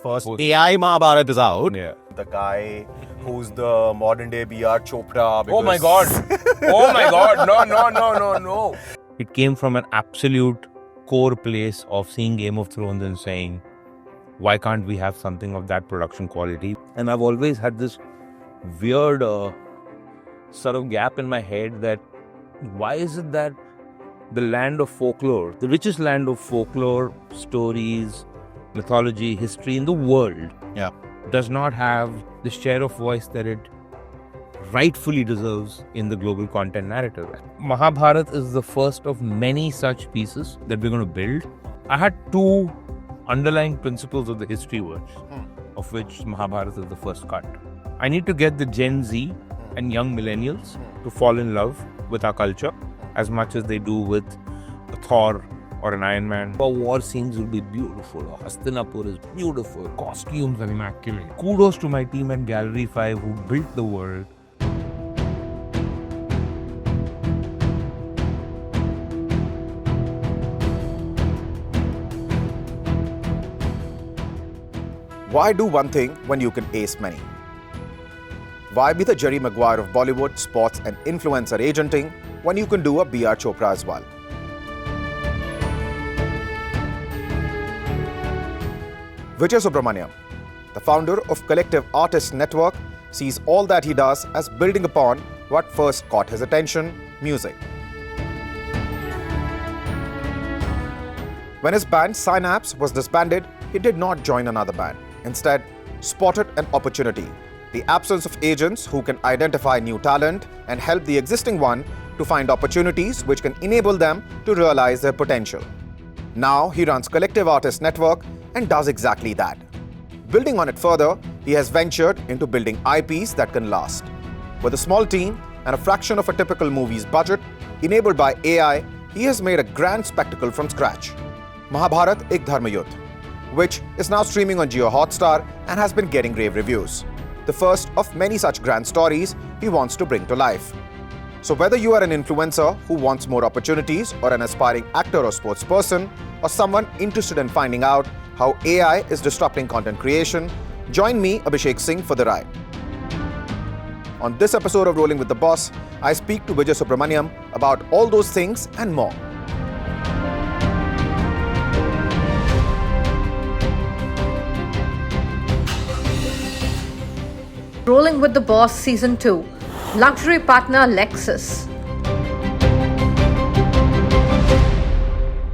First AI Mahabharat is out. Yeah. The guy who's the modern day BR Chopra. Oh my God. Oh my God. No. It came from an absolute core place of seeing Game of Thrones and saying, why can't we have something of that production quality? And I've always had this weird sort of gap in my head that why is it that the land of folklore, the richest land of folklore, stories, mythology, history in the world, Yeah. does not have the share of voice that it rightfully deserves in the global content narrative. Mahabharat is the first of many such pieces that we're going to build. I had two underlying principles of the history works, of which Mahabharat is the first cut. I need to get the Gen Z and young millennials to fall in love with our culture as much as they do with a Thor or an Iron Man. Our war scenes will be beautiful. Hastinapur is beautiful. Costumes are immaculate. Kudos to my team at Gallery 5 who built the world. Why do one thing when you can ace many? Why be the Jerry Maguire of Bollywood, sports and influencer agenting when you can do a BR Chopra as well? Vijay Subramaniam, the founder of Collective Artists Network, sees all that he does as building upon what first caught his attention: music. When his band Synaps was disbanded, he did not join another band. Instead, spotted an opportunity: the absence of agents who can identify new talent and help the existing one to find opportunities which can enable them to realize their potential. Now he runs Collective Artists Network and does exactly that. Building on it further, he has ventured into building IPs that can last. With a small team and a fraction of a typical movie's budget, enabled by AI, he has made a grand spectacle from scratch. Mahabharat Ek Dharam Yudh, which is now streaming on Jio Hotstar and has been getting rave reviews. The first of many such grand stories he wants to bring to life. So whether you are an influencer who wants more opportunities, or an aspiring actor or sports person, or someone interested in finding out how AI is disrupting content creation, join me, Abhishek Singh, for the ride. On this episode of Rolling with the Boss, I speak to Vijay Subramaniam about all those things and more. Rolling with the Boss Season 2. Luxury partner Lexus.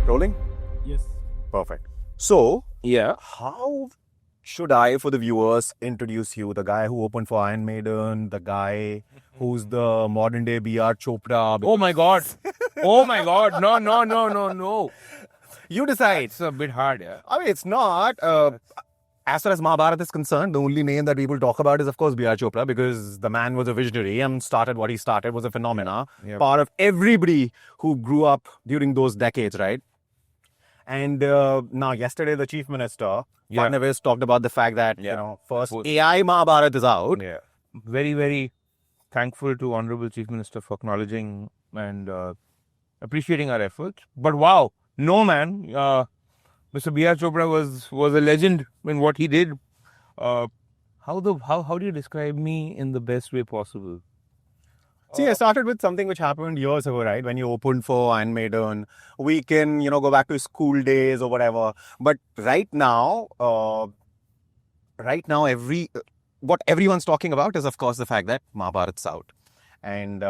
Rolling? Yes. Perfect. So, Yeah. how should I, for the viewers, introduce you? The guy who opened for Iron Maiden, the guy who's the modern day BR Chopra. Oh my God. Oh my God. No. You decide. It's a bit hard, yeah. I mean, it's not. As far as Mahabharat is concerned, the only name that people talk about is, of course, BR Chopra, because the man was a visionary and started what he started, was a phenomena. Yep. Part of everybody who grew up during those decades, right? And now, yesterday, the chief minister, Fadnavis, talked about the fact that, first AI Mahabharat is out. Yeah. Very, very thankful to Honorable Chief Minister for acknowledging and appreciating our efforts. But wow, no man, Mr. B.R. Chopra was a legend in what he did. How do you describe me in the best way possible? See, I started with something which happened years ago, right? When you opened for Iron Maiden, we can, go back to school days or whatever. But right now, what everyone's talking about is, of course, the fact that Mahabharat's out. And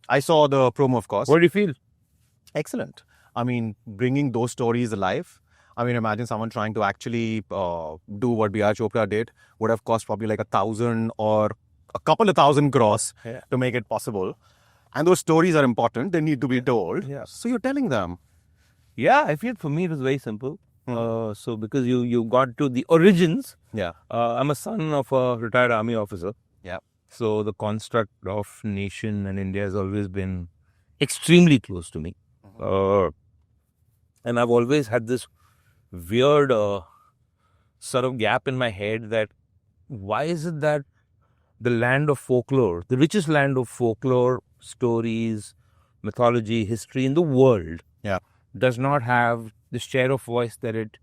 I saw the promo, of course. What do you feel? Excellent. I mean, bringing those stories alive. I mean, imagine someone trying to actually do what B.R. Chopra did. Would have cost probably like 1,000 or a couple of thousand crores to make it possible. And those stories are important. They need to be told. Yeah. So you're telling them. Yeah, I feel for me it was very simple. So because you got to the origins. Yeah. I'm a son of a retired army officer. Yeah. So the construct of nation and India has always been extremely close to me. And I've always had this weird sort of gap in my head that why is it that the land of folklore, the richest land of folklore, stories, mythology, history in the world, does not have the share of voice that it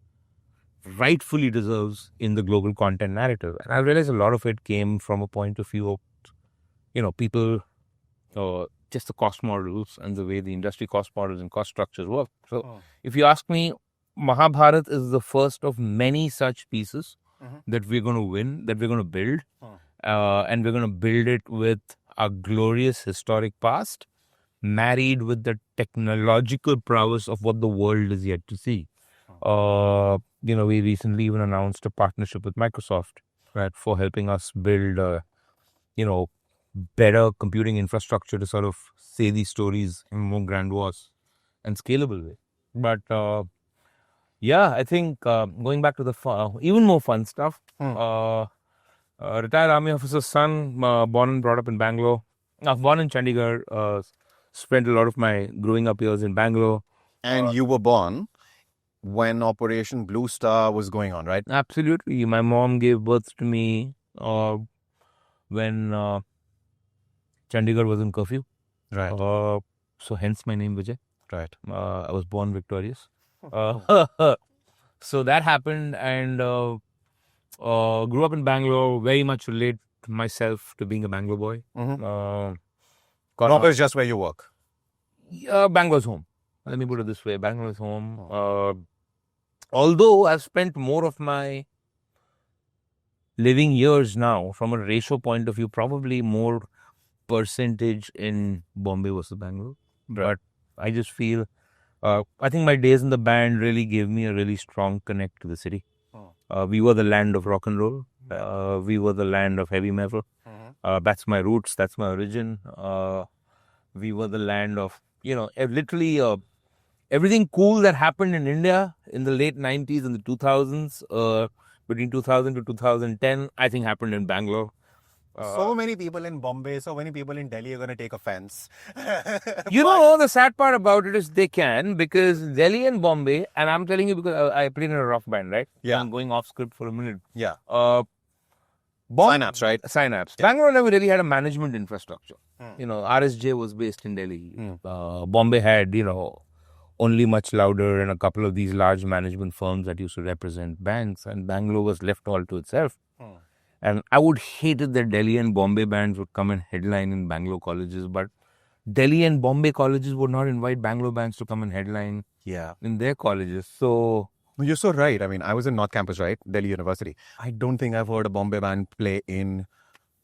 rightfully deserves in the global content narrative. And I realized a lot of it came from a point of view of, people, just the cost models and the way the industry cost models and cost structures work. So if you ask me, Mahabharat is the first of many such pieces that we're going to win, that we're going to build. And we're going to build it with a glorious historic past, married with the technological prowess of what the world is yet to see. We recently even announced a partnership with Microsoft, right, for helping us build, better computing infrastructure to sort of say these stories in a more grandiose and scalable way. But I think going back to the even more fun stuff, retired army officer's son, born and brought up in Bangalore. Born in Chandigarh, spent a lot of my growing up years in Bangalore. And you were born when Operation Blue Star was going on, right? Absolutely. My mom gave birth to me when Chandigarh was in curfew. Right. So hence my name Vijay. Right. I was born victorious. So that happened, and grew up in Bangalore. Very much relate myself to being a Bangalore boy. Bangalore is just where you work. Bangalore's home. Let me put it this way: Bangalore's home. Although I've spent more of my living years now, from a ratio point of view, probably more percentage in Bombay versus Bangalore. But I just feel, I think my days in the band really gave me a really strong connect to the city. We were the land of rock and roll. We were the land of heavy metal. That's my roots. That's my origin. We were the land of, literally everything cool that happened in India in the late 90s and the 2000s, between 2000 to 2010, I think happened in Bangalore. So many people in Bombay, so many people in Delhi are going to take offense. The sad part about it is they can, because Delhi and Bombay, and I'm telling you because I played in a rock band, right? Yeah. I'm going off script for a minute. Yeah. Synaps, right? Synaps. Yeah. Bangalore never really had a management infrastructure. RSJ was based in Delhi. Bombay had, only much louder and a couple of these large management firms that used to represent banks, and Bangalore was left all to itself. And I would hate it that Delhi and Bombay bands would come and headline in Bangalore colleges, but Delhi and Bombay colleges would not invite Bangalore bands to come and headline in their colleges. So you're so right. I mean, I was in North Campus, right? Delhi University. I don't think I've heard a Bombay band play in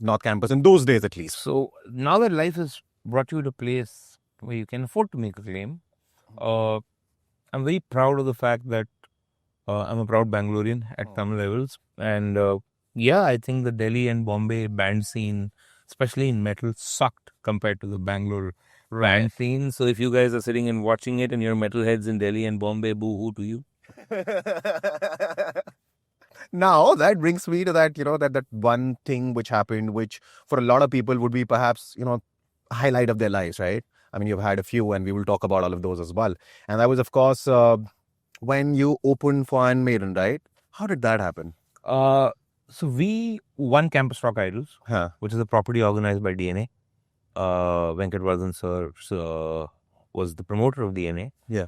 North Campus in those days, at least. So now that life has brought you to a place where you can afford to make a claim, I'm very proud of the fact that I'm a proud Bangalorean at some levels. And I think the Delhi and Bombay band scene, especially in metal, sucked compared to the Bangalore band scene. So if you guys are sitting and watching it and you're metalheads in Delhi and Bombay, boo-hoo to you. Now, that brings me to that, that one thing which happened, which for a lot of people would be perhaps, highlight of their lives, right? I mean, you've had a few, and we will talk about all of those as well. And that was, of course, when you opened for Maiden, right? How did that happen? So we won Campus Rock Idols, which is a property organized by DNA. Venkat Vardhan sir was the promoter of DNA. Yeah.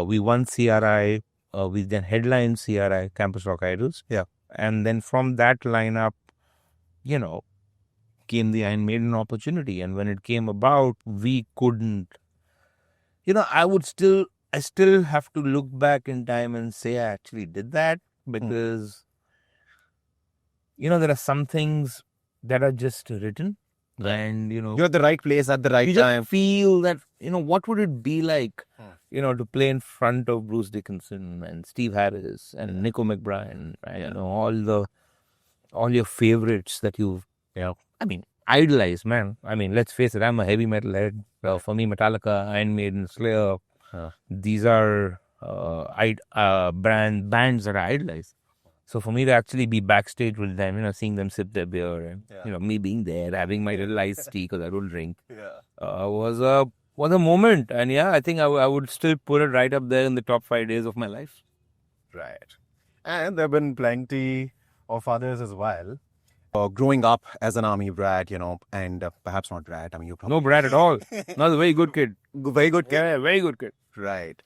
We won CRI. We then headlined CRI, Campus Rock Idols. Yeah. And then from that lineup, came the Iron Maiden opportunity. And when it came about, we couldn't, I still have to look back in time and say I actually did that, because there are some things that are just written, and you're at the right place at the right you time. Just feel that what would it be like, to play in front of Bruce Dickinson and Steve Harris and Nico McBride, right? All your favorites that you've idolized, man. I mean, let's face it, I'm a heavy metal head. For me, Metallica, Iron Maiden, Slayer, these are bands that I idolize. So for me to actually be backstage with them, seeing them sip their beer, and me being there, having my little iced tea because I don't drink, was a moment. And I think I would still put it right up there in the top 5 days of my life. Right. And there have been plenty of others as well. Growing up as an army brat, and perhaps not brat. I mean, you probably... No brat at all. Not a very good kid. Very good kid. Yeah, very good kid. Right.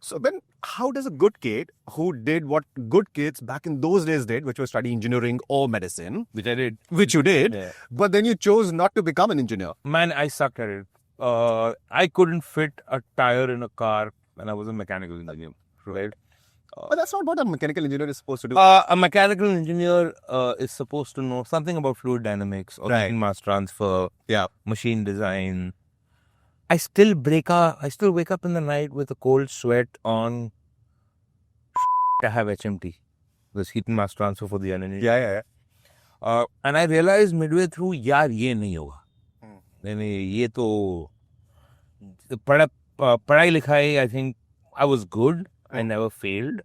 So then how does a good kid who did what good kids back in those days did, which was study engineering or medicine, Which I did. which you did, Yeah. but then you chose not to become an engineer? Man, I sucked at it. I couldn't fit a tire in a car when I was a mechanical engineer, right? But that's not what a mechanical engineer is supposed to do. A mechanical engineer is supposed to know something about fluid dynamics, or Right. mass transfer, Yeah. machine design. I still wake up in the night with a cold sweat on. I have HMT, this heat and mass transfer for the energy. Yeah. And I realized midway through, यार ये नहीं होगा. नहीं ये तो पढ़ाई लिखाई. I think I was good. I never failed.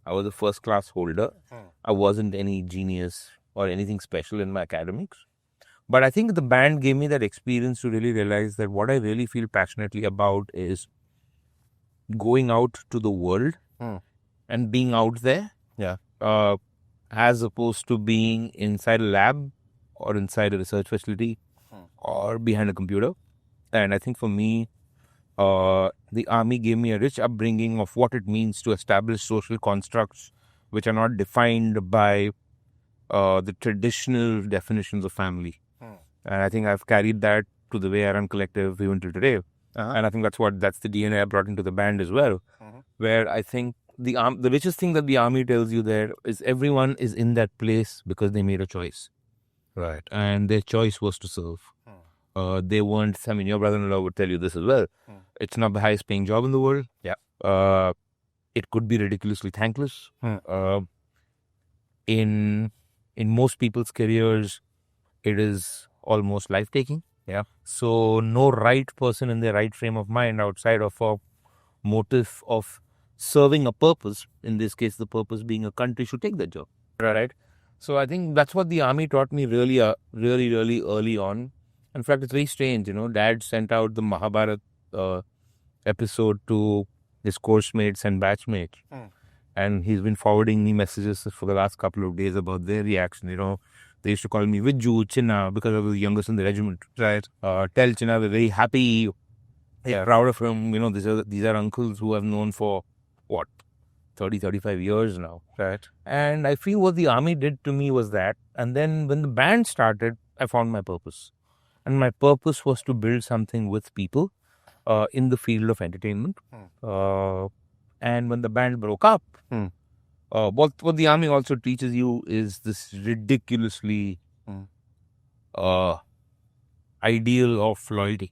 I was a first class holder. I wasn't any genius or anything special in my academics. But I think the band gave me that experience to really realize that what I really feel passionately about is going out to the world and being out there. Yeah. As opposed to being inside a lab or inside a research facility or behind a computer. And I think for me, the army gave me a rich upbringing of what it means to establish social constructs which are not defined by the traditional definitions of family. And I think I've carried that to the way I run Collective even till today. And I think that's the DNA I brought into the band as well, where I think the richest thing that the army tells you there is everyone is in that place because they made a choice. Right. And their choice was to serve. They weren't, I mean, your brother-in-law would tell you this as well. It's not the highest paying job in the world. Yeah. It could be ridiculously thankless. In most people's careers, it is almost life-taking. Yeah. So no right person in their right frame of mind outside of a motive of serving a purpose, in this case the purpose being a country, should take that job. Right. So I think that's what the army taught me really early on. In fact, it's very strange, Dad sent out the Mahabharat episode to his course mates and batchmates. And he's been forwarding me messages for the last couple of days about their reaction. They used to call me Vijay, Chinna, because I was the youngest in the regiment. Right. Tell Chinna we're very happy, proud of him. These are uncles who I've known for, 30, 35 years now. Right. And I feel what the army did to me was that. And then when the band started, I found my purpose. And my purpose was to build something with people in the field of entertainment. And when the band broke up, what the army also teaches you is this ridiculously ideal of loyalty.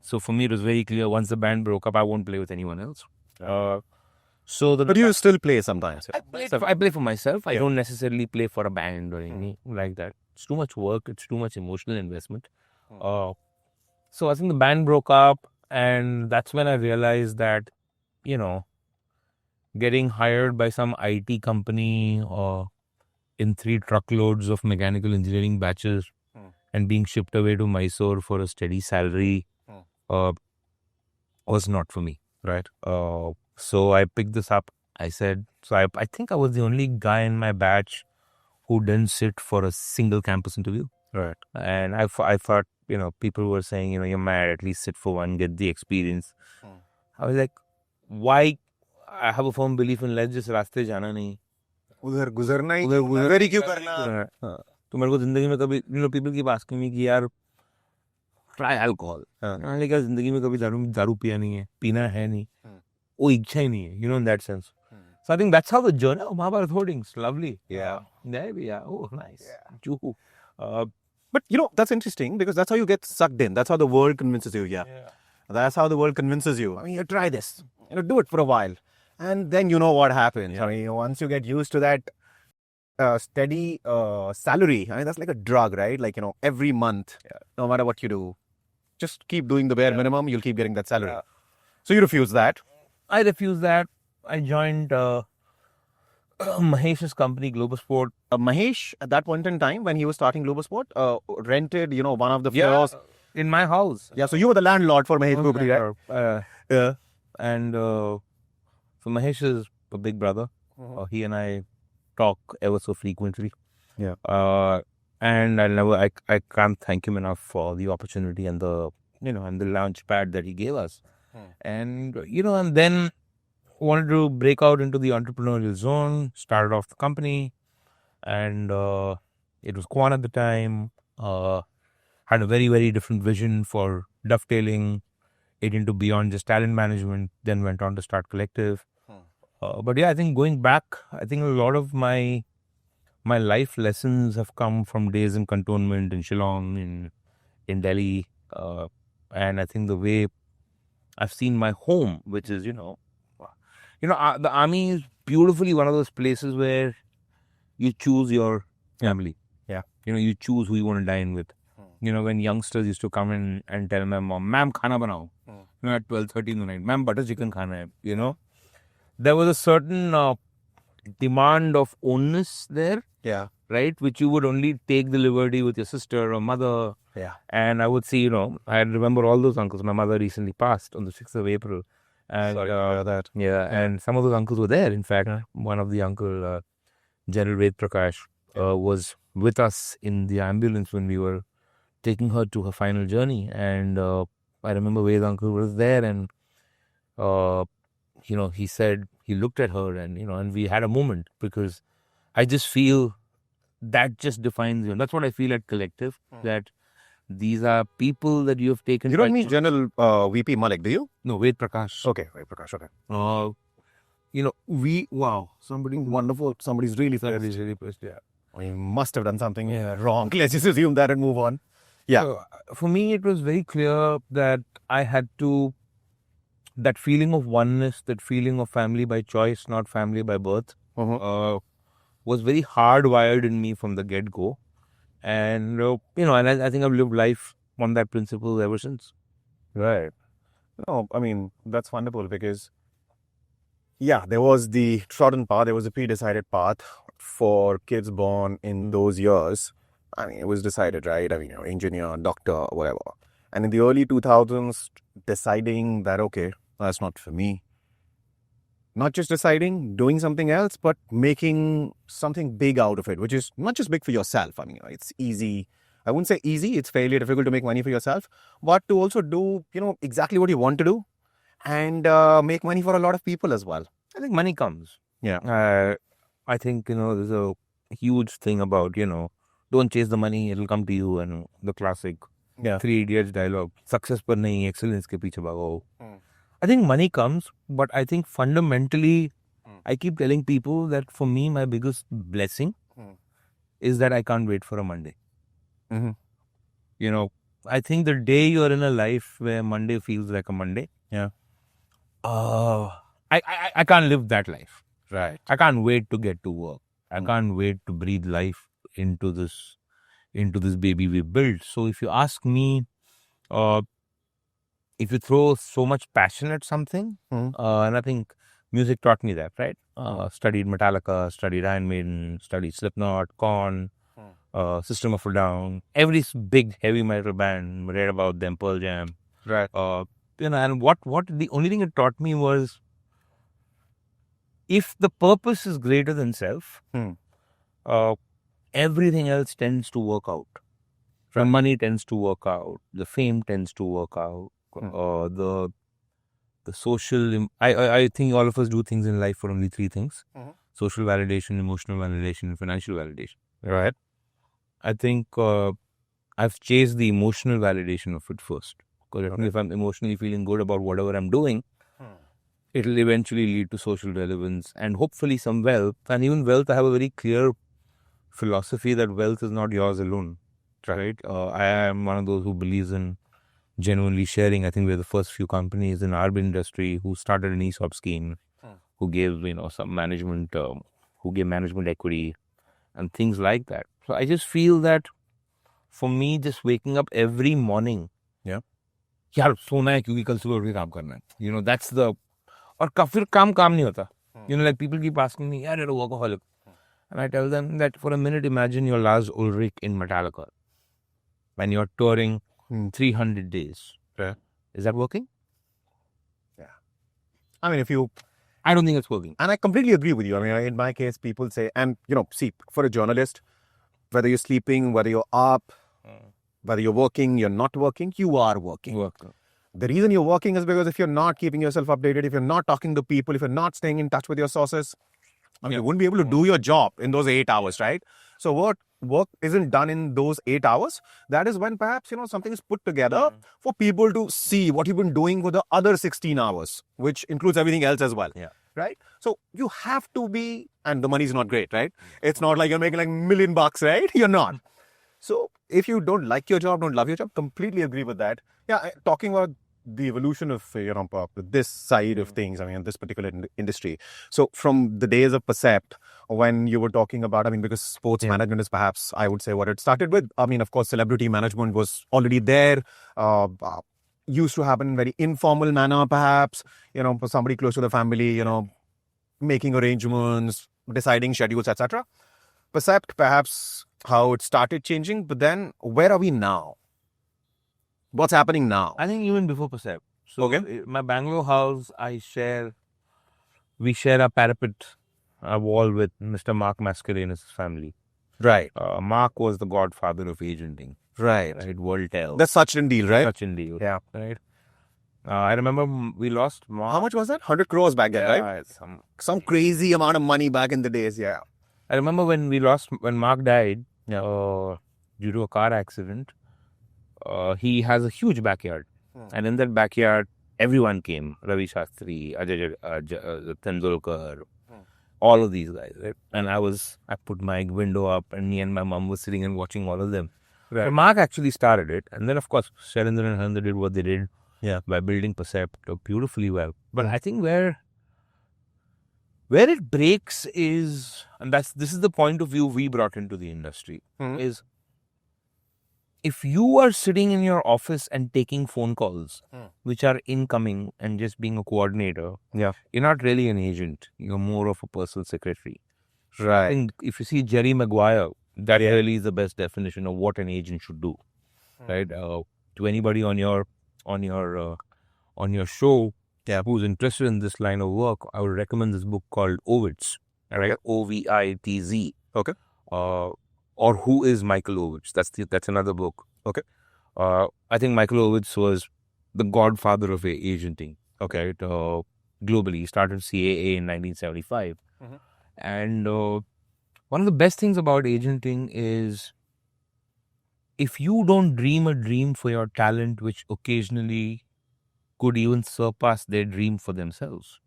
So for me, it was very clear, once the band broke up, I won't play with anyone else. But you still play sometimes. I play for myself. I don't necessarily play for a band or anything like that. It's too much work. It's too much emotional investment. So I think the band broke up, and that's when I realized that, getting hired by some IT company or in 3 truckloads of mechanical engineering batches and being shipped away to Mysore for a steady salary was not for me. Right. So I picked this up. I said, I think I was the only guy in my batch who didn't sit for a single campus interview. Right. And I thought, people were saying, you're mad, at least sit for one, get the experience. I was like, why? I have a firm belief in let's just रास्ते जाना नहीं. उधर गुजरना ही उधर ही क्यों करना? तो मेरे को जिंदगी में कभी people keep asking me कि यार try alcohol. लेकिन जिंदगी में कभी दारू पिया नहीं है, पीना है नहीं, वो इच्छा ही नहीं है, in that sense. So I think that's how the journey of Mahabharat Holdings. Lovely. Yeah. There we are. Oh, nice. Juhu. But that's interesting because that's how you get sucked in. That's how the world convinces you. Yeah. That's how the world convinces you. I mean, you try this. Do it for a while. And then you know what happens. I mean, once you get used to that steady salary, I mean, that's like a drug, right? Like, every month, no matter what you do, just keep doing the bare minimum, you'll keep getting that salary. Yeah. So you refuse that. I refused that. I joined Mahesh's company, Global Sport. Mahesh, at that point in time, when he was starting Global Sport, rented, one of the floors. In my house. Yeah, so you were the landlord for Mahesh Gupri, right? And so Mahesh is a big brother. He and I talk ever so frequently. Yeah. And I can't thank him enough for the opportunity and the, and the launch pad that he gave us. And, and then wanted to break out into the entrepreneurial zone, started off the company, and it was Quan at the time. Had a very, very different vision for dovetailing it into beyond just talent management, then went on to start Collective. But yeah, I think going back, I think a lot of my life lessons have come from days in cantonment in Shillong, in Delhi. And I think the way I've seen my home, which is, the army is beautifully one of those places where you choose your family. Yeah. You choose who you want to dine with. When youngsters used to come in and tell my mom, "Ma'am, khana banao." At 12:30 in the night, "Ma'am, butter chicken khana hai." There was a certain demand of ownness there. Yeah. Right? Which you would only take the liberty with your sister or mother. Yeah. And I would see, I remember all those uncles. My mother recently passed on the 6th of April. And, Sorry to hear that. Yeah, and some of those uncles were there. In fact, one of the uncle, General Ved Prakash, was with us in the ambulance when we were taking her to her final journey. And I remember Ved uncle was there, and he said, he looked at her, and and we had a moment, because I just feel that just defines you. That's what I feel at Collective, that these are people that you have taken. You don't mean General VP Malik, do you? No, Ved Prakash. Okay, Ved Prakash, okay. Somebody wonderful, somebody's really Somebody's really pissed, yeah. We must have done something wrong. Let's just assume that and move on. Yeah. So, for me, it was very clear that I had to, that feeling of oneness, that feeling of family by choice, not family by birth, was very hardwired in me from the get-go. And, and I think I've lived life on that principle ever since. Right. No, I mean, that's wonderful, because, there was the trodden path, there was a pre-decided path for kids born in those years. I mean, it was decided, right? I mean, engineer, doctor, whatever. And in the early 2000s, deciding that, okay, that's not for me. Not just deciding, doing something else, but making something big out of it, which is not just big for yourself. I mean, it's easy. I wouldn't say easy. It's fairly difficult to make money for yourself, but to also do, exactly what you want to do and make money for a lot of people as well. I think money comes. Yeah. I think, there's a huge thing about, don't chase the money, it'll come to you, and the classic Three Idiots dialogue, success par nahi, excellence ke piche bhagao. I think money comes, but I think fundamentally, I keep telling people that for me, my biggest blessing is that I can't wait for a Monday. I think the day you're in a life where Monday feels like a Monday, I can't live that life. Right. I can't wait to get to work. I can't wait to breathe life into this baby we built. So if you ask me, if you throw so much passion at something, and I think music taught me that, right? Studied Metallica, studied Iron Maiden, studied Slipknot, Korn, System of a Down, every big heavy metal band, read about them, Pearl Jam. Right. And what the only thing it taught me was, if the purpose is greater than self, everything else tends to work out. The money tends to work out. The fame tends to work out. The social... I think all of us do things in life for only three things. Social validation, emotional validation, and financial validation. Right. I think I've chased the emotional validation of it first. Because if I'm emotionally feeling good about whatever I'm doing, it'll eventually lead to social relevance and hopefully some wealth. And even wealth, I have a very clear philosophy that wealth is not yours alone. Right? I am one of those who believes in genuinely sharing. I think we're the first few companies in our industry who started an ESOP scheme, who gave, some management, who gave management equity and things like that. So I just feel that for me, just waking up every morning, यार सोना है क्योंकि कल सुबह उठ के काम करना है, that's the, और फिर काम नहीं होता, like people keep asking me, यार you're a workaholic, and I tell them that for a minute, imagine you're Lars Ulrich in Metallica when you're touring 300 days. Is that working? Yeah. I mean, I don't think it's working. And I completely agree with you. I mean, in my case, people say, and see, for a journalist, whether you're sleeping, whether you're up, whether you're working, you're not working, you are working. The reason you're working is because if you're not keeping yourself updated, if you're not talking to people, if you're not staying in touch with your sources, you wouldn't be able to do your job in those 8 hours, right? So what work isn't done in those 8 hours, that is when perhaps, something is put together for people to see what you've been doing for the other 16 hours, which includes everything else as well. Yeah. Right? So you have to be, and the money's not great, right? It's not like you're making like $1 million, right? You're not. So if you don't like your job, don't love your job, completely agree with that. Yeah, talking about the evolution of this side of things, this particular industry. So from the days of Percept, when you were talking about, because sports management is perhaps, I would say, what it started with. Of course, celebrity management was already there. Used to happen in very informal manner, perhaps, for somebody close to the family, making arrangements, deciding schedules, etc. Percept, perhaps, how it started changing, but then where are we now? What's happening now? I think even before Percept. So Okay. my Bangalore house, we share a parapet, a wall with Mr. Mark Mascarena's family. Right. Mark was the godfather of agenting. Right. World Tel. That's Sachin deal, right? Sachin deal. Yeah. Right. I remember we lost Mark. How much was that? 100 crores back then, right? Yeah, Some crazy amount of money back in the days, yeah. I remember when Mark died due to a car accident. He has a huge backyard, and in that backyard, everyone came. Ravi Shastri, Ajay Tendulkar, all of these guys, right? And I put my window up, and me and my mom was sitting and watching all of them. Right. So Mark actually started it, and then of course Sharendra and Harindra did what they did, by building Percept beautifully well. But I think where it breaks is, and this is the point of view we brought into the industry, is if you are sitting in your office and taking phone calls, which are incoming, and just being a coordinator, you're not really an agent. You're more of a personal secretary. Right. I think if you see Jerry Maguire, that really is the best definition of what an agent should do. Right? To anybody on your show who's interested in this line of work, I would recommend this book called Ovitz. Right? Ovitz. Okay. Or Who is Michael Ovitz? That's another book. Okay. I think Michael Ovitz was the godfather of agenting. Okay. Globally, he started CAA in 1975. And one of the best things about agenting is if you don't dream a dream for your talent, which occasionally could even surpass their dream for themselves,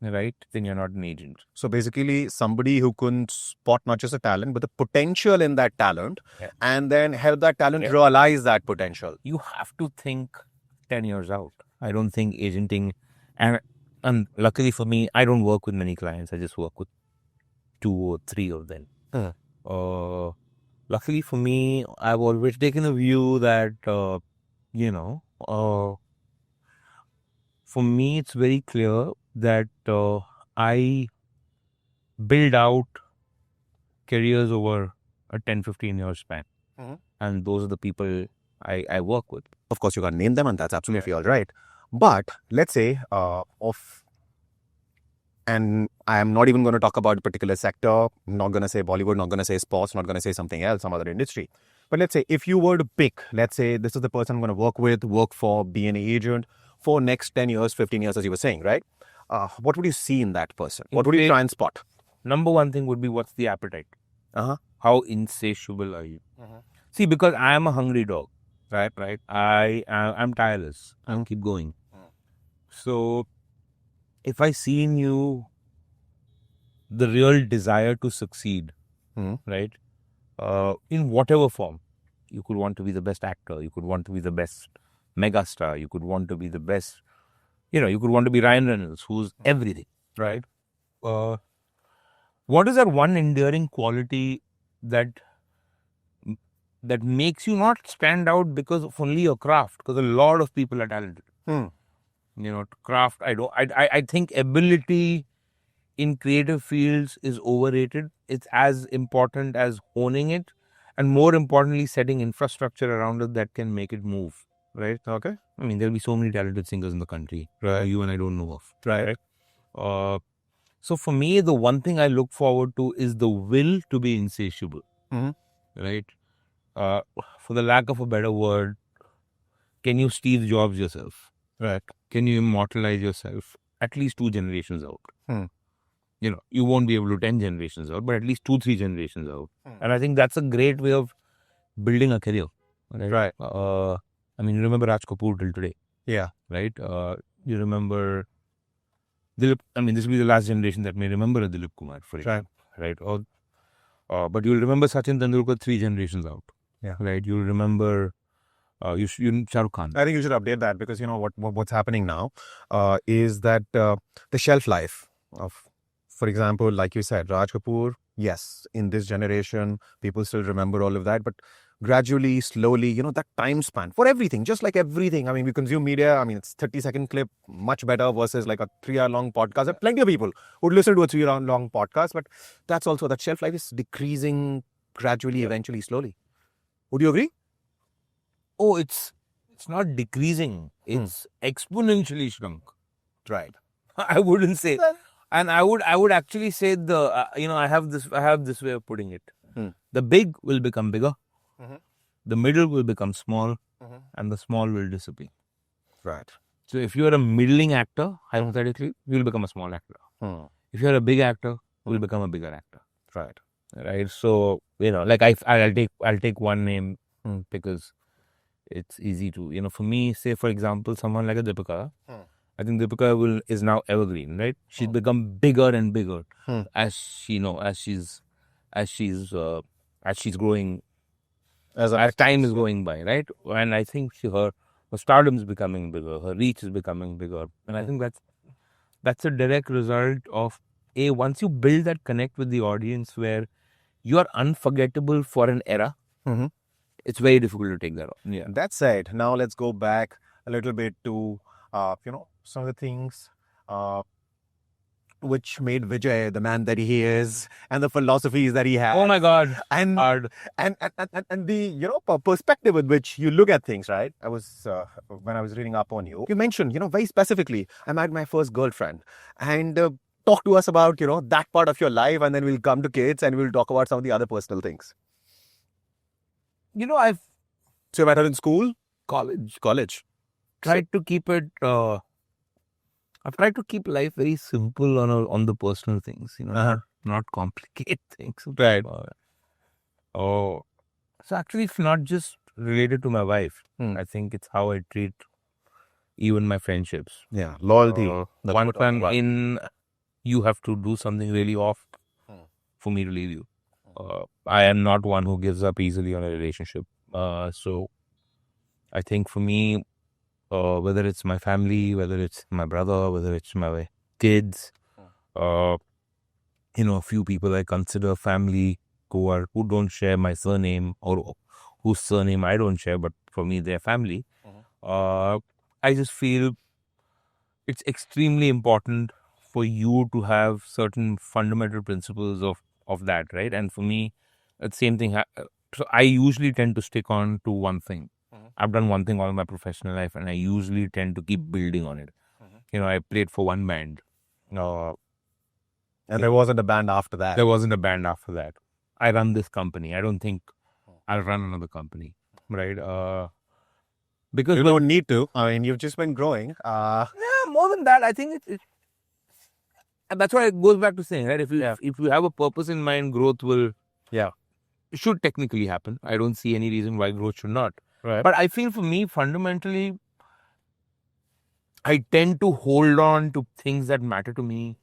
right? Then you're not an agent. So basically, somebody who couldn't spot not just a talent, but the potential in that talent, and then help that talent realize that potential. You have to think 10 years out. I don't think agenting, and luckily for me, I don't work with many clients. I just work with 2 or 3 of them. Luckily for me, I've always taken a view that, for me, it's very clear that I build out careers over a 10-15 year span. And those are the people I work with. Of course, you can't name them, and that's absolutely all right. But let's say and I am not even going to talk about a particular sector, not going to say Bollywood, not going to say sports, not going to say something else, some other industry. But let's say if you were to pick, let's say this is the person I'm going to work for, be an agent for next 10 years, 15 years, as you were saying, right? What would you see in that person? What would you try and spot? Number one thing would be, what's the appetite? How insatiable are you? See, because I am a hungry dog, right? I'm tireless. I'll keep going. So if I see in you the real desire to succeed, right? In whatever form, you could want to be the best actor, you could want to be the best megastar, you could want to be the best, you could want to be Ryan Reynolds, who's everything, right? What is that one enduring quality that makes you not stand out because of only your craft? Because a lot of people are talented. Craft, I think ability in creative fields is overrated. It's as important as honing it, and more importantly, setting infrastructure around it that can make it move, right? Okay. There'll be so many talented singers in the country, you and I don't know of. Right. So for me, the one thing I look forward to is the will to be insatiable, right? For the lack of a better word, can you Steve Jobs yourself? Right. Can you immortalize yourself at least 2 generations out? Hmm. You won't be able to 10 generations out, but at least 2-3 generations out. And I think that's a great way of building a career. Right. I mean, you remember Raj Kapoor till today, Yeah. right? You remember Dilip. I mean, this will be the last generation that may remember a Dilip Kumar, for example, right? But you'll remember Sachin Tendulkar 3 generations out. Yeah. Right. You'll remember Shah Rukh Khan. I think you should update that because what's happening now is that the shelf life of, for example, like you said, Raj Kapoor. Yes, in this generation, people still remember all of that, but gradually, slowly, that time span for everything, just like everything. I mean, we consume media. I mean, it's 30-second clip, much better versus like a 3-hour long podcast. There are plenty of people who would listen to a 3-hour long podcast, but that's also that shelf life is decreasing gradually, eventually, slowly. Would you agree? Oh, it's not decreasing. It's exponentially shrunk. Right. I wouldn't say, and I would actually say I have this way of putting it. The big will become bigger, the middle will become small, and the small will disappear. Right. So if you are a middling actor, hypothetically, you will become a small actor. If you are a big actor, you will become a bigger actor. Right. Right. So like I'll take one name because it's easy to for me. Say for example, someone like a Deepika. I think Deepika is now evergreen, right? She's become bigger and bigger as she's growing, as time is going by, right? And I think her stardom is becoming bigger, her reach is becoming bigger, and I think that's a direct result of once you build that connect with the audience where you are unforgettable for an era. It's very difficult to take that off. Yeah. That said, now let's go back a little bit to some of the things which made Vijay the man that he is, and the philosophies that he has. Oh my God! And the perspective with which you look at things. Right? I was when I was reading up on you, you mentioned very specifically, I met my first girlfriend, and talk to us about that part of your life, and then we'll come to kids and we'll talk about some of the other personal things. So you met her in school, college. Tried to keep it. I've tried to keep life very simple on the personal things, not complicate things. Right. So actually, it's not just related to my wife. I think it's how I treat even my friendships. Yeah, loyalty. One time in, you have to do something really off for me to leave you. I am not one who gives up easily on a relationship. So I think for me, whether it's my family, whether it's my brother, whether it's my kids, a few people I consider family who don't share my surname or whose surname I don't share, but for me they're family. I just feel it's extremely important for you to have certain fundamental principles of that, right? And for me, the same thing. So I usually tend to stick on to one thing. I've done one thing all my professional life, and I usually tend to keep building on it. I played for one band. And there wasn't a band after that. There wasn't a band after that. I run this company. I don't think I'll run another company, right? Because you don't need to. I mean, you've just been growing. Yeah, more than that, I think and that's why it goes back to saying, right? If you have a purpose in mind, growth should technically happen. I don't see any reason why growth should not. Right. But I feel for me, fundamentally, I tend to hold on to things that matter to me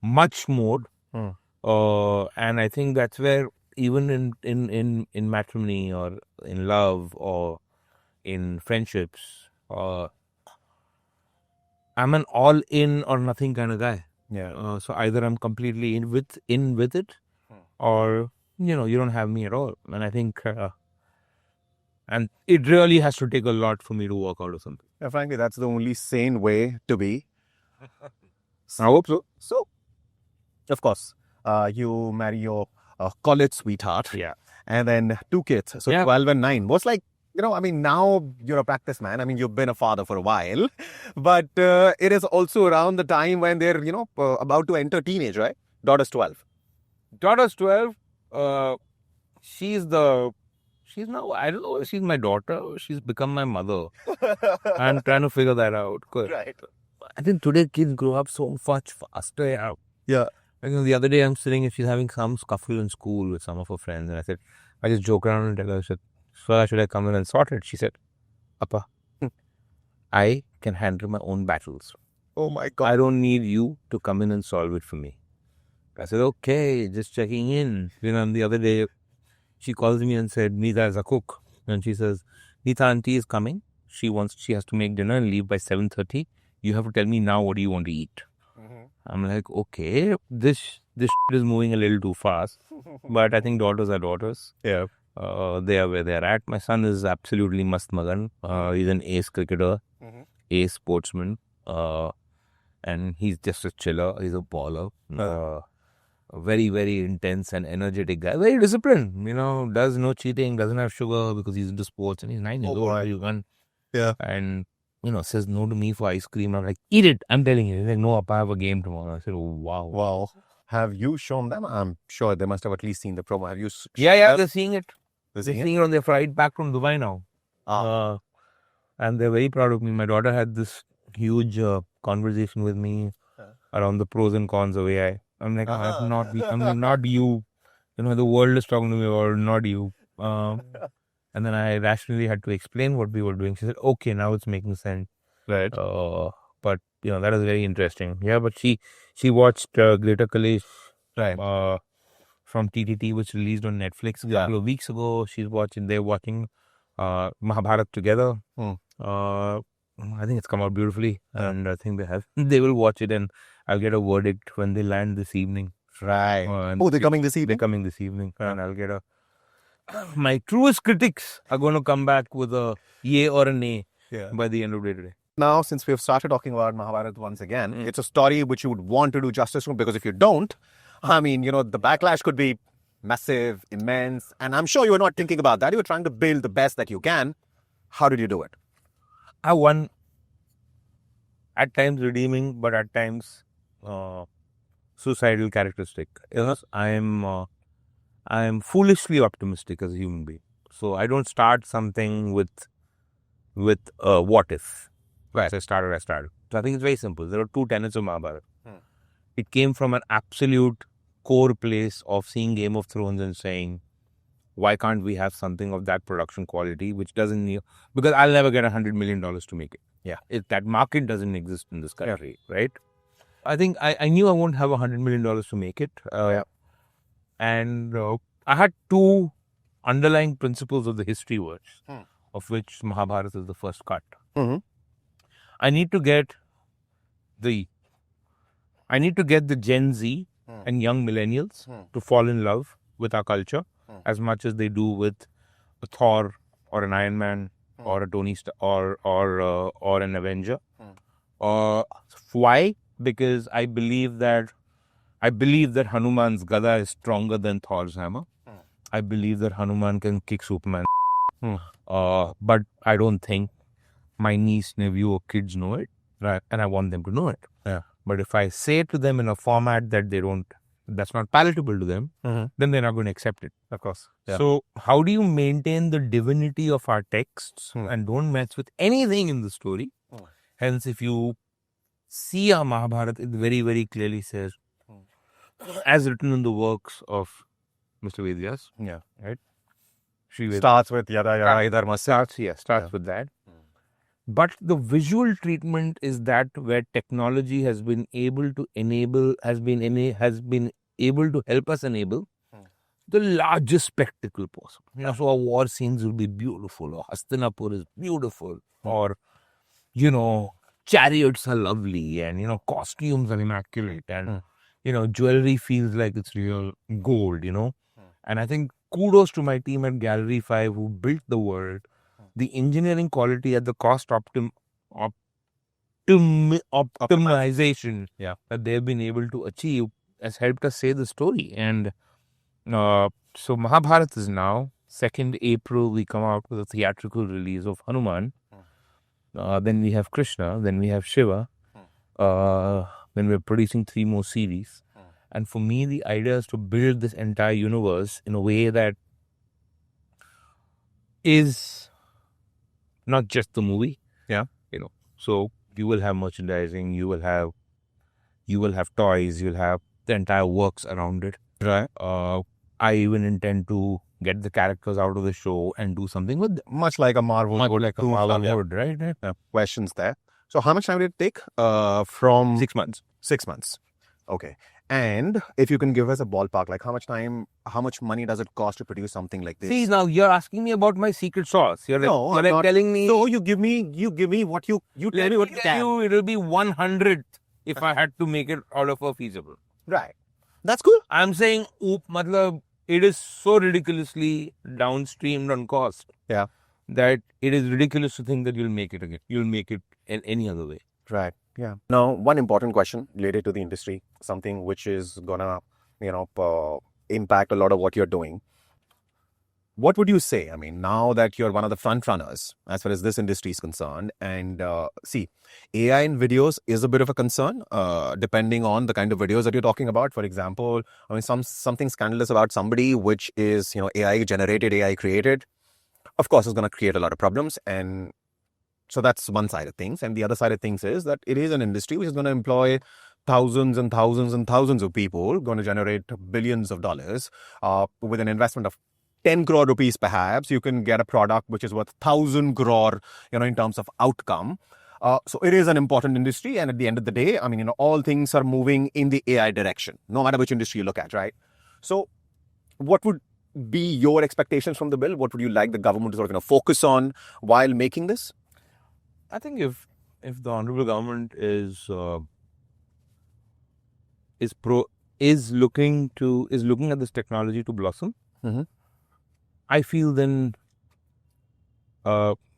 much more. And I think that's where even in matrimony or in love or in friendships, I'm an all in or nothing kind of guy. Yeah. So either I'm completely in with it, or you don't have me at all. And I think, and it really has to take a lot for me to walk out of something. Yeah, frankly, that's the only sane way to be. I hope so. So, of course, you marry your college sweetheart. Yeah. And then 2 kids. So 12 and 9. What's like, now you're a practice man. I mean, you've been a father for a while. But it is also around the time when they're, about to enter teenage, right? Daughter's 12. Daughter's 12. She's the She's now, I don't know, she's my daughter. She's become my mother. I'm trying to figure that out. Right. I think today kids grow up so much faster. Yeah. Yeah. Because the other day I'm sitting and she's having some scuffle in school with some of her friends. And I said, I just joke around and tell her, I said, Swara, should I come in and sort it? She said, Appa, I can handle my own battles. Oh my God. I don't need you to come in and solve it for me. I said, okay, just checking in. And the other day, she calls me and said, Nita is a cook. And she says, Nita auntie is coming. She has to make dinner and leave by 7:30. You have to tell me now what do you want to eat. I'm like, okay, this shit is moving a little too fast. But I think daughters are daughters. Yeah. They are where they're at. My son is absolutely mast magan. He's an ace cricketer, ace sportsman. And he's just a chiller. He's a baller. A very, very intense and energetic guy. Very disciplined. Does no cheating, doesn't have sugar because he's into sports and he's 9 years old. You can. Yeah. And, says no to me for ice cream. I'm like, eat it. I'm telling you. He's like, no, Appa, I have a game tomorrow. I said, oh, wow. Wow. Have you shown them? I'm sure they must have at least seen the promo. Have you? Yeah, they're seeing it. They're seeing it on their flight back from Dubai now. And they're very proud of me. My daughter had this huge conversation with me around the pros and cons of AI. I'm like, I'm not you. The world is talking to me about not you. And then I rationally had to explain what we were doing. She said, okay, now it's making sense. Right. But, that is very interesting. Yeah, but she watched Greater Kalesh from TTT, which released on Netflix a couple of weeks ago. They're watching Mahabharat together. I think it's come out beautifully. And I think they will watch it and I'll get a verdict when they land this evening. Right. They're coming this evening? They're coming this evening. And I'll get my truest critics are going to come back with a yay or a nay by the end of the day today. Now, since we've started talking about Mahabharat once again, it's a story which you would want to do justice to, because if you don't, the backlash could be massive, immense. And I'm sure you were not thinking about that. You were trying to build the best that you can. How did you do it? I won, at times redeeming, but at times suicidal characteristic. I am foolishly optimistic as a human being. So I don't start something with what if. Right. I started. So I think it's very simple. There are two tenets of Mahabharata. It came from an absolute core place of seeing Game of Thrones and saying, why can't we have something of that production quality, which doesn't need, because I'll never get $100 million to make it. Yeah. That market doesn't exist in this country, right? I think I knew I won't have $100 million to make it. And I had two underlying principles of the history works, of which Mahabharata is the first cut. I need to get the Gen Z and young millennials to fall in love with our culture as much as they do with a Thor or an Iron Man or a Tony or an Avenger. Why? Because I believe that Hanuman's Gada is stronger than Thor's hammer. I believe that Hanuman can kick Superman. But I don't think my niece, nephew, or kids know it. Right. And I want them to know it. Yeah. But if I say it to them in a format that's not palatable to them, then they're not going to accept it. Of course. Yeah. So how do you maintain the divinity of our texts and don't mess with anything in the story? Hence, if you see our Mahabharata, it very, very clearly says, as written in the works of Mr. Vedyas. Yeah. Right? Starts with Yada Yada Idhar Starts with that. But the visual treatment is that where technology has been able to enable, has been able to help us enable the largest spectacle possible. So our war scenes will be beautiful, or Hastinapur is beautiful, or, chariots are lovely, and, costumes are immaculate, and, jewelry feels like it's real gold, And I think kudos to my team at Gallery 5 who built the world. The engineering quality at the cost optimization that they've been able to achieve has helped us say the story. And so Mahabharata is now, 2nd April, we come out with a theatrical release of Hanuman. Then we have Krishna. Then we have Shiva. Then we're producing 3 more series. And for me, the idea is to build this entire universe in a way that is not just the movie. Yeah. So you will have merchandising, you will have toys, you'll have the entire works around it. Right. I even intend to get the characters out of the show and do something with them. Much like a Marvel. Much would like a do Marvel some, yeah. would, right? Questions there. So how much time did it take? From 6 months. 6 months. Okay. And if you can give us a ballpark, like how much money does it cost to produce something like this? See, now you're asking me about my secret sauce. You're I'm not telling me. No, you give me what you tell me what you can. It'll be 100th if I had to make it all of a feasible. Right. That's cool. I'm saying, it is so ridiculously downstreamed on cost. Yeah. That it is ridiculous to think that you'll make it again. You'll make it in any other way. Right. Yeah. Now, one important question related to the industry, something which is gonna, impact a lot of what you're doing. What would you say? I mean, now that you're one of the front runners as far as this industry is concerned, and see, AI in videos is a bit of a concern, depending on the kind of videos that you're talking about. For example, I mean, something scandalous about somebody which is, AI generated, AI created, of course, is going to create a lot of problems. And so that's one side of things. And the other side of things is that it is an industry which is going to employ thousands and thousands and thousands of people, going to generate billions of dollars with an investment of 10 crore rupees perhaps. You can get a product which is worth 1,000 crore, in terms of outcome. So it is an important industry. And at the end of the day, I mean, all things are moving in the AI direction, no matter which industry you look at, right? So what would be your expectations from the bill? What would you like the government to sort of focus on while making this? I think if the honorable government is looking at this technology to blossom, mm-hmm. I feel then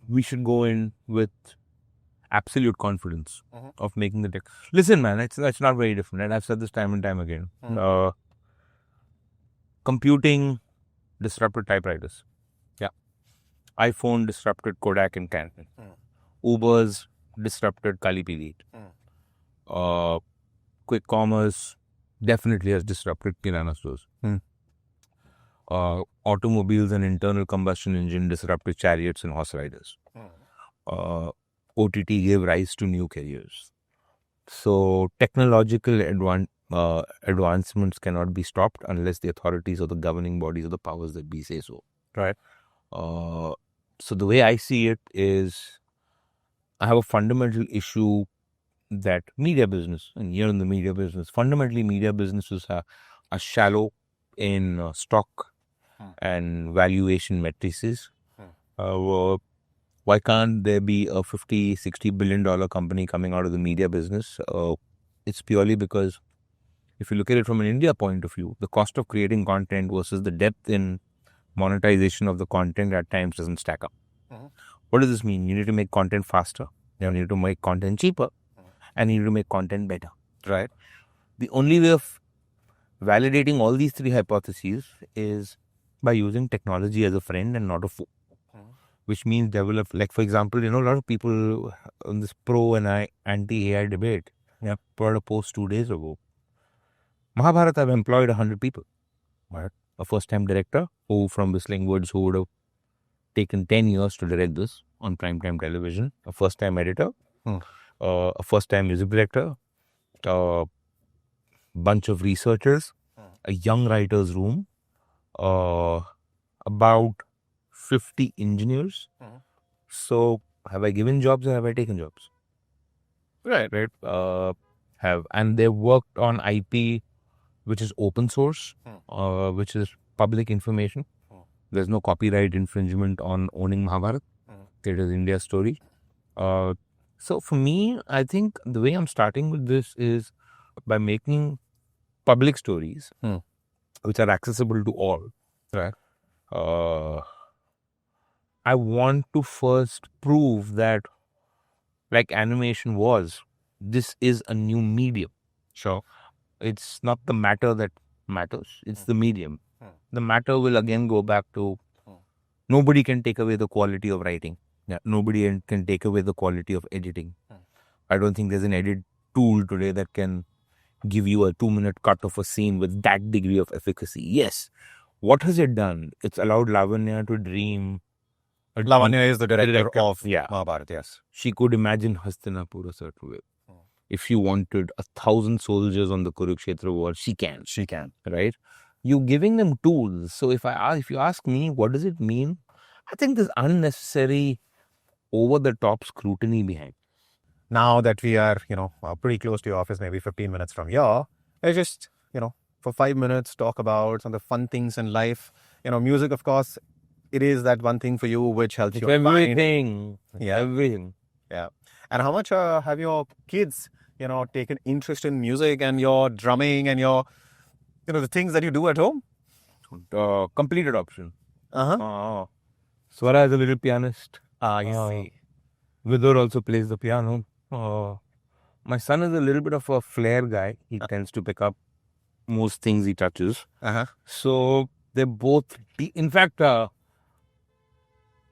we should go in with absolute confidence of making the tech. Listen, man, it's not very different, and I've said this time and time again. Computing disrupted typewriters. Yeah. iPhone disrupted Kodak and Canon. Uber's disrupted Kali Pili. Quick commerce definitely has disrupted kirana stores. Automobiles and internal combustion engine disrupted chariots and horse riders. OTT gave rise to new careers. So technological advancements cannot be stopped unless the authorities or the governing bodies or the powers that be say so. Right. So the way I see it is, I have a fundamental issue that media business, and here in the media business, fundamentally media businesses are shallow in stock and valuation matrices. Why can't there be a $50-60 billion company coming out of the media business? It's purely because if you look at it from an India point of view, the cost of creating content versus the depth in monetization of the content at times doesn't stack up. What does this mean? You need to make content faster. You need to make content cheaper. And you need to make content better. Right. The only way of validating all these three hypotheses is by using technology as a friend and not a foe. Which means develop, like for example, a lot of people on this pro and anti-AI debate put out a post 2 days ago. Mahabharat have employed 100 people. Right? A first-time director who from Whistling Woods who would have taken 10 years to direct this on primetime television. A first-time editor. A first-time music director. A bunch of researchers. A young writer's room. About 50 engineers. So have I given jobs or have I taken jobs? Right. And they've worked on IP which is open source, which is public information. There's no copyright infringement on owning Mahabharat. It is India's story. So for me, I think the way I'm starting with this is by making public stories which are accessible to all. Right. I want to first prove that, like animation was, this is a new medium. Sure. It's not the matter that matters, it's the medium. The matter will again go back to nobody can take away the quality of writing. Nobody can take away the quality of editing. I don't think there's an edit tool today that can give you a 2-minute cut of a scene with that degree of efficacy. Yes. What has it done? It's allowed Lavanya to dream Lavanya is the director of Yeah. Mahabharat, yes. She could imagine Hastinapur a certain way. If she wanted 1,000 soldiers on the Kurukshetra war, she can. She can. Right? You giving them tools. So if you ask me, what does it mean? I think there's unnecessary, over-the-top scrutiny behind. Now that we are, pretty close to your office, maybe 15 minutes from here, let's just, for 5 minutes, talk about some of the fun things in life. Music, of course, it is that one thing for you which helps you. Everything. Yeah. Everything. Yeah. And how much have your kids, taken interest in music and your drumming and your, the things that you do at home? Complete adoption. Uh-huh. Swara is a little pianist. I Vidur also plays the piano. My son is a little bit of a flair guy. He tends to pick up most things he touches. Uh-huh. So they're both, in fact,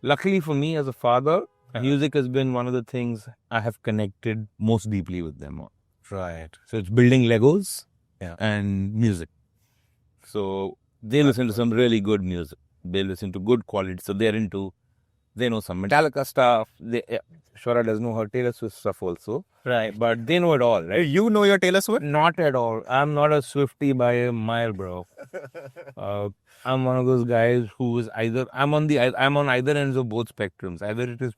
luckily for me as a father, music has been one of the things I have connected most deeply with them on. Right. So it's building Legos Yeah. and music. So they listen to some really good music. They listen to good quality. So they know some Metallica stuff. Shwara does know her Taylor Swift stuff also. Right. But they know it all, right? You know your Taylor Swift? Not at all. I'm not a Swiftie by a mile, bro. I'm one of those guys who is I'm on either ends of both spectrums. Either it is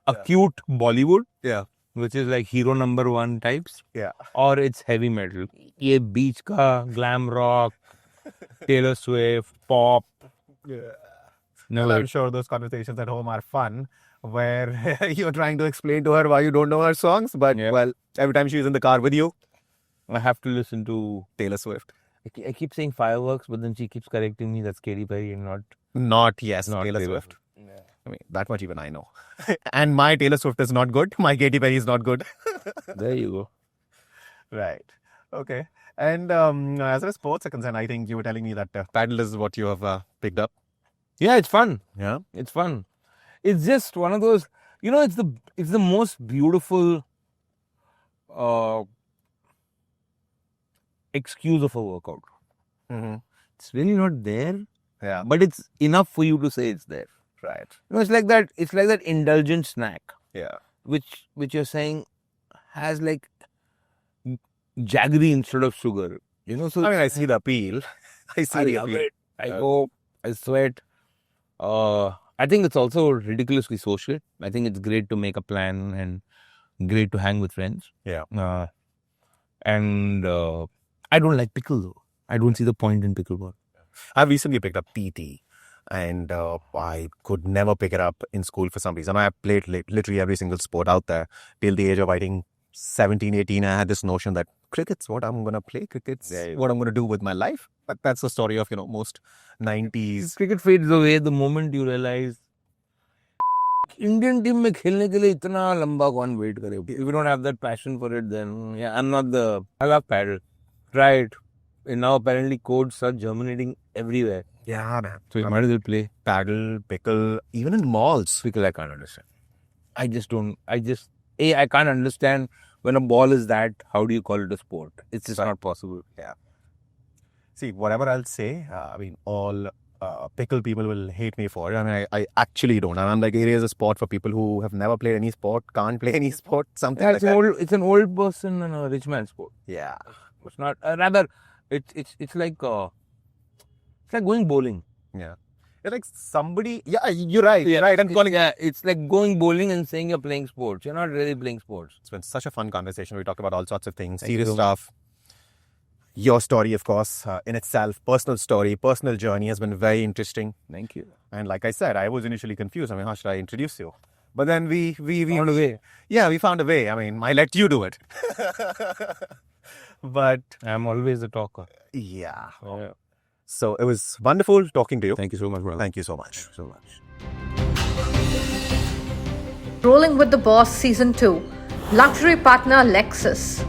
acute Bollywood, Yeah. which is like hero number one types, Yeah. or it's heavy metal. Ye beach ka, glam rock, Taylor Swift, pop. Yeah. No, Well, I'm sure those conversations at home are fun, where you're trying to explain to her why you don't know her songs, but well, every time she's in the car with you, I have to listen to Taylor Swift. I keep saying fireworks, but then she keeps correcting me. That's Katy Perry and not Not Taylor Taylor Swift. Yeah. I mean, that much even I know. And my Taylor Swift is not good. My Katy Perry is not good. There you go. Right. Okay. And as far as sports are concerned, I think you were telling me that paddle is what you have picked up. Yeah, it's fun. Yeah. It's fun. It's just one of those, it's the most beautiful excuse of a workout. Mm-hmm. It's really not there, Yeah. but it's enough for you to say it's there. Right. It's like that indulgent snack, Yeah. which you're saying has like jaggery instead of sugar. So I mean, I see the appeal. I love it. I go, I sweat. I think it's also ridiculously social. I think it's great to make a plan and great to hang with friends. Yeah. And I don't like pickle though. I don't see the point in pickleball. I've recently picked up PT, and I could never pick it up in school for some reason. I played literally every single sport out there till the age of, I think, 17, 18. I had this notion that cricket's what I'm going to play. Cricket's what I'm going to do with my life. But that's the story of, most 90s. Cricket fades away the moment you realize Indian team में खेलने के लिए इतना लंबा कौन wait करे. If you don't have that passion for it, then I love paddle. Try it. And now apparently codes are germinating everywhere. Yeah, man. So you might as well play. Paddle, pickle, even in malls. Pickle I can't understand. I can't understand when a ball is that, how do you call it a sport? It's just not possible. Yeah. See, whatever I'll say, all pickle people will hate me for it. I mean, I actually don't. I'm like, it is a sport for people who have never played any sport, can't play any sport, something like that. It's an old person and a rich man sport. Yeah. It's not, rather, it's like going bowling. Yeah. It's like somebody, you're right. Yeah, right. I'm calling it's like going bowling and saying you're playing sports. You're not really playing sports. It's been such a fun conversation. We talked about all sorts of things, serious stuff. Your story, of course, in itself, personal story, personal journey has been very interesting. Thank you. And like I said, I was initially confused. I mean, how should I introduce you? But then we found a way. Yeah, we found a way. I mean, I let you do it. But I'm always a talker. Yeah. Yeah. So it was wonderful talking to you. Thank you so much, brother. Thank you so much. So much. Rolling with the Boss Season 2. Luxury partner Lexus.